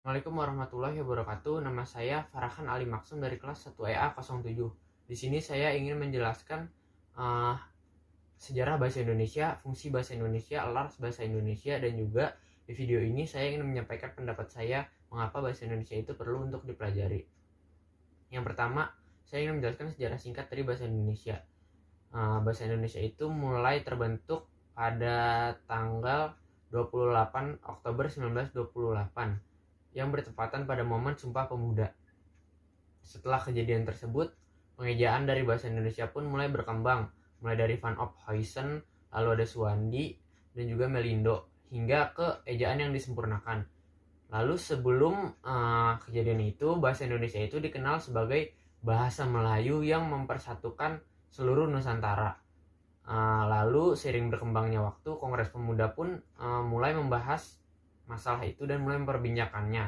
Assalamualaikum warahmatullahi wabarakatuh. Nama saya Farhan Ali Maksum dari kelas 1EA07. Di sini saya ingin menjelaskan uh, sejarah bahasa Indonesia, fungsi bahasa Indonesia, alas bahasa Indonesia, dan juga di video ini saya ingin menyampaikan pendapat saya mengapa bahasa Indonesia itu perlu untuk dipelajari. Yang pertama, saya ingin menjelaskan sejarah singkat dari bahasa Indonesia. Bahasa Indonesia itu mulai terbentuk pada tanggal 28 Oktober 1928 yang bertepatan pada momen Sumpah Pemuda. Setelah kejadian tersebut, pengejaan dari bahasa Indonesia pun mulai berkembang, mulai dari Van Ophuijsen, lalu ada Suwandi, dan juga Melindo, hingga ke ejaan yang disempurnakan. Lalu sebelum kejadian itu, bahasa Indonesia itu dikenal sebagai bahasa Melayu yang mempersatukan seluruh Nusantara. Lalu seiring berkembangnya waktu, Kongres Pemuda pun mulai membahas masalah itu dan mulai memperbincangkannya.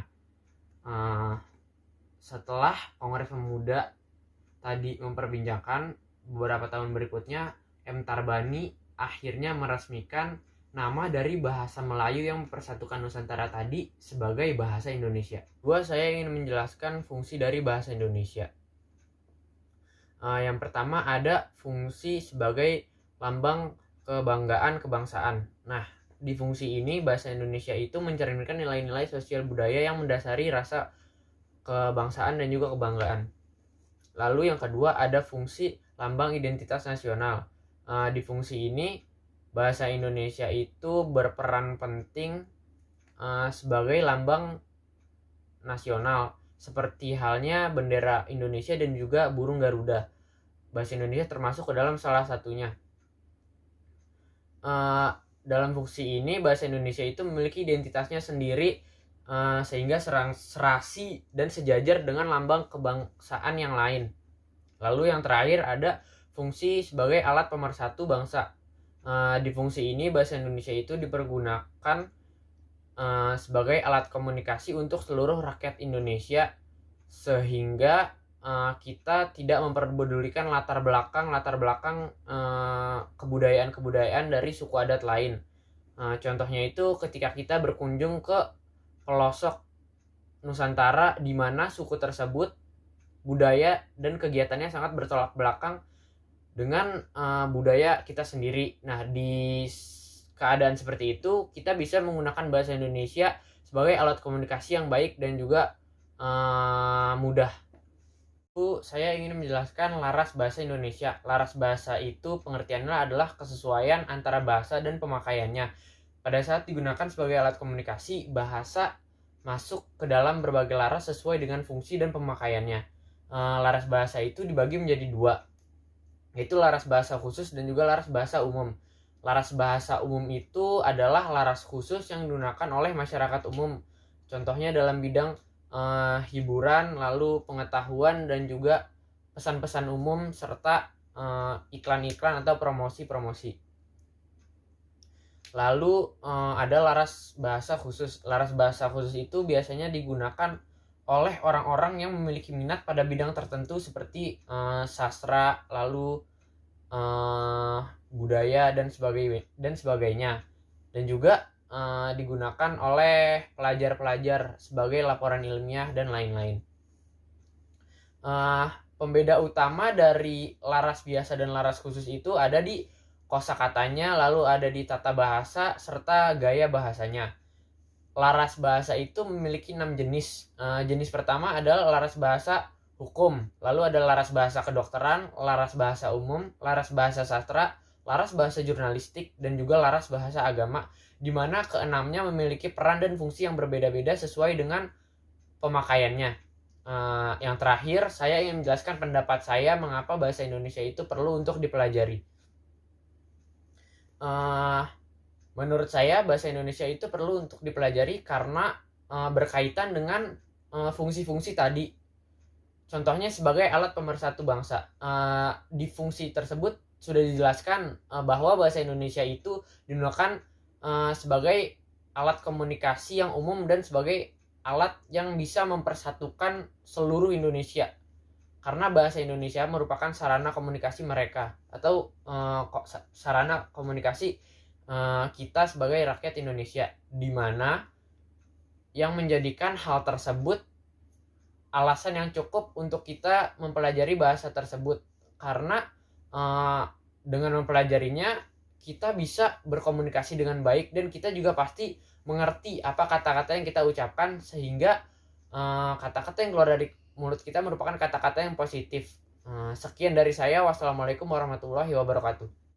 Setelah Kongres Pemuda tadi memperbincangkan, beberapa tahun berikutnya M. Tarbani akhirnya meresmikan nama dari bahasa Melayu yang mempersatukan Nusantara tadi sebagai bahasa Indonesia. Saya ingin menjelaskan fungsi dari bahasa Indonesia. Yang pertama ada fungsi sebagai lambang kebanggaan kebangsaan. Nah, di fungsi ini bahasa Indonesia itu mencerminkan nilai-nilai sosial budaya yang mendasari rasa kebangsaan dan juga kebanggaan. Lalu yang kedua ada fungsi lambang identitas nasional. Di fungsi ini bahasa Indonesia itu berperan penting sebagai lambang nasional, seperti halnya bendera Indonesia dan juga burung Garuda. Bahasa Indonesia termasuk ke dalam salah satunya. Dalam fungsi ini bahasa Indonesia itu memiliki identitasnya sendiri, sehingga serasi dan sejajar dengan lambang kebangsaan yang lain. Lalu yang terakhir ada fungsi sebagai alat pemersatu bangsa. Di fungsi ini bahasa Indonesia itu dipergunakan sebagai alat komunikasi untuk seluruh rakyat Indonesia, sehingga kita tidak memperdulikan latar belakang kebudayaan dari suku adat lain. Contohnya itu ketika kita berkunjung ke pelosok Nusantara di mana suku tersebut budaya dan kegiatannya sangat bertolak belakang dengan budaya kita sendiri. Nah, di keadaan seperti itu kita bisa menggunakan bahasa Indonesia sebagai alat komunikasi yang baik dan juga mudah. Saya ingin menjelaskan laras bahasa Indonesia. Laras bahasa itu pengertiannya adalah kesesuaian antara bahasa dan pemakaiannya. Pada saat digunakan sebagai alat komunikasi, bahasa masuk ke dalam berbagai laras sesuai dengan fungsi dan pemakaiannya. Laras bahasa itu dibagi menjadi dua, yaitu laras bahasa khusus dan juga laras bahasa umum. Laras bahasa umum itu adalah laras khusus yang digunakan oleh masyarakat umum. Contohnya dalam bidang hiburan, lalu pengetahuan dan juga pesan-pesan umum serta iklan-iklan atau promosi-promosi. Lalu ada laras bahasa khusus. Laras bahasa khusus itu biasanya digunakan oleh orang-orang yang memiliki minat pada bidang tertentu seperti sastra, lalu budaya dan sebagainya. Dan juga digunakan oleh pelajar-pelajar sebagai laporan ilmiah dan lain-lain. Pembeda utama dari laras biasa dan laras khusus itu ada di kosakatanya, lalu ada di tata bahasa serta gaya bahasanya. Laras bahasa itu memiliki 6 jenis. Jenis pertama adalah laras bahasa hukum, lalu ada laras bahasa kedokteran, laras bahasa umum, laras bahasa sastra, laras bahasa jurnalistik, dan juga laras bahasa agama, di mana keenamnya memiliki peran dan fungsi yang berbeda-beda sesuai dengan pemakaiannya. Yang terakhir, saya ingin menjelaskan pendapat saya mengapa bahasa Indonesia itu perlu untuk dipelajari. Menurut saya bahasa Indonesia itu perlu untuk dipelajari karena berkaitan dengan fungsi-fungsi tadi. Contohnya sebagai alat pemersatu bangsa. Di fungsi tersebut sudah dijelaskan bahwa bahasa Indonesia itu digunakan sebagai alat komunikasi yang umum dan sebagai alat yang bisa mempersatukan seluruh Indonesia. Karena bahasa Indonesia merupakan sarana komunikasi mereka atau sarana komunikasi kita sebagai rakyat Indonesia, di mana yang menjadikan hal tersebut alasan yang cukup untuk kita mempelajari bahasa tersebut. Karena dengan mempelajarinya kita bisa berkomunikasi dengan baik, dan kita juga pasti mengerti apa kata-kata yang kita ucapkan, sehingga kata-kata yang keluar dari mulut kita merupakan kata-kata yang positif. Sekian dari saya. Wassalamualaikum warahmatullahi wabarakatuh.